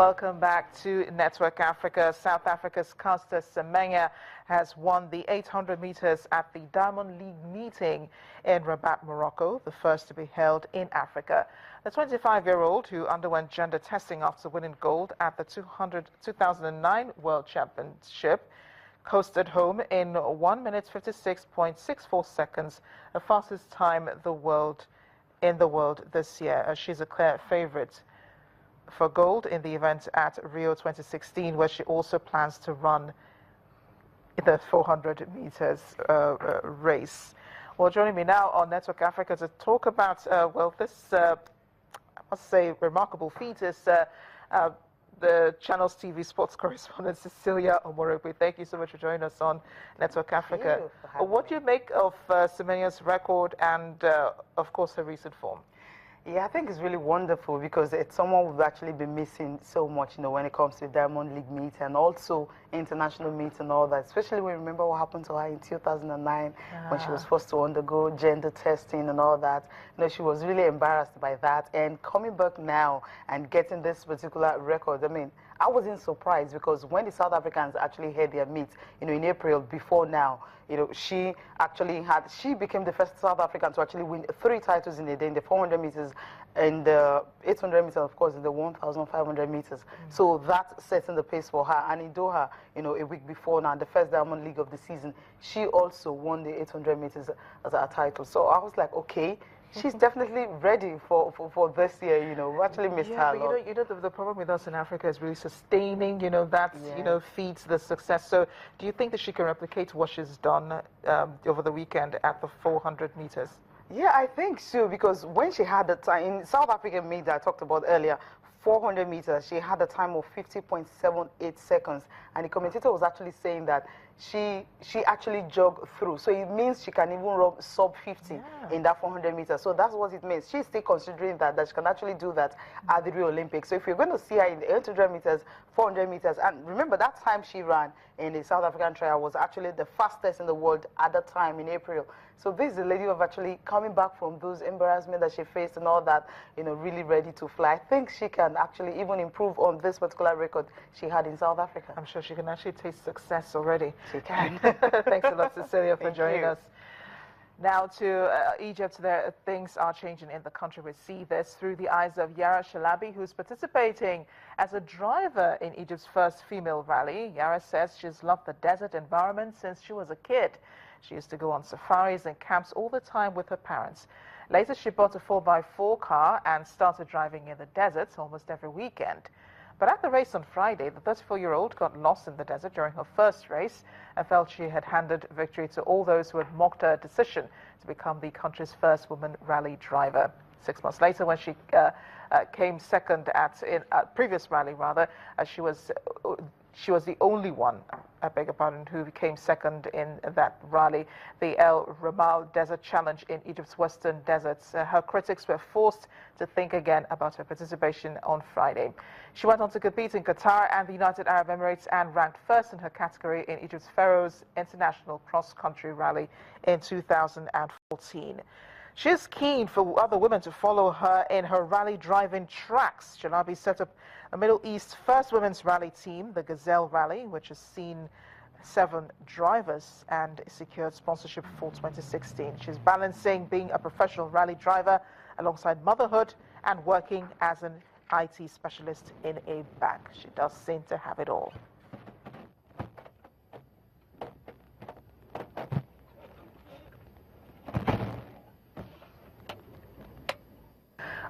Welcome back to Network Africa. South Africa's caster Semenya has won the 800 meters at the Diamond League meeting in Rabat, Morocco, the first to be held in Africa. The 25-year-old, who underwent gender testing after winning gold at the 2009 World Championship, coasted home in 1 minute 56.64 seconds, the fastest time in the world this year. She's a clear favorite for gold in the event at Rio 2016, where she also plans to run the 400 meters race. Well, joining me now on Network Africa to talk about, this, I must say, remarkable feat is the Channels TV sports correspondent Cecilia Omorogbe. Thank you so much for joining us on Network Africa. What do you make of Semenya's record and, of course, her recent form? Yeah, I think it's really wonderful because it's someone we've actually been missing so much, when it comes to Diamond League meet and also international meet and all that. Especially when we remember what happened to her in 2009 when she was forced to undergo gender testing and all that. She was really embarrassed by that. And coming back now and getting this particular record, I wasn't surprised because when the South Africans actually had their meet, in April before now, she became the first South African to actually win 3 titles in a day, in the 400 meters and the 800 meters, of course, in the 1,500 meters. So that's setting the pace for her. And in Doha, a week before now, the first Diamond League of the season, she also won the 800 meters as a title. So I was like, okay, she's definitely ready for this year, We actually missed her a lot. The problem with us in Africa is really sustaining, that, feeds the success. So do you think that she can replicate what she's done over the weekend at the 400 meters? Yeah, I think so, because when she had the time, in South African meet that I talked about earlier, 400 meters, she had a time of 50.78 seconds. And the commentator was actually saying that she actually jogged through. So it means she can even run sub 50 in that 400 meters. So that's what it means. She's still considering that she can actually do that at the Rio Olympics. So if you're going to see her in the 800 meters, 400 meters, and remember that time she ran in the South African trial was actually the fastest in the world at that time in April. So this is the lady of actually coming back from those embarrassment that she faced and all that, really ready to fly. I think she can actually even improve on this particular record she had in South Africa. I'm sure she can actually taste success already. She can. Thanks a lot, Cecilia, for joining us. Now to Egypt, things are changing in the country. We see this through the eyes of Yara Shalabi, who's participating as a driver in Egypt's first female rally. Yara says she's loved the desert environment since she was a kid. She used to go on safaris and camps all the time with her parents. Later, she bought a 4x4 car and started driving in the deserts almost every weekend. But at the race on Friday, the 34-year-old got lost in the desert during her first race and felt she had handed victory to all those who had mocked her decision to become the country's first woman rally driver. 6 months later, when she came second at a previous rally, she was the only one, I beg your pardon, who became second in that rally, the El Ramal Desert Challenge in Egypt's western deserts. Her critics were forced to think again about her participation on Friday. She went on to compete in Qatar and the United Arab Emirates and ranked first in her category in Egypt's Pharaoh's International Cross-Country Rally in 2014. She's keen for other women to follow her in her rally driving tracks. Shalabi set up a Middle East first women's rally team, the Gazelle Rally, which has seen 7 drivers and secured sponsorship for 2016. She's balancing being a professional rally driver alongside motherhood and working as an IT specialist in a bank. She does seem to have it all.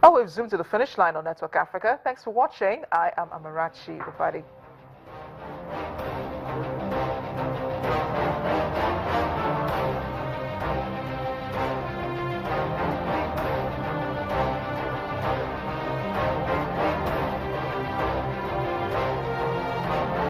Oh, we've zoomed to the finish line on Network Africa. Thanks for watching. I am Amarachi Ubadi.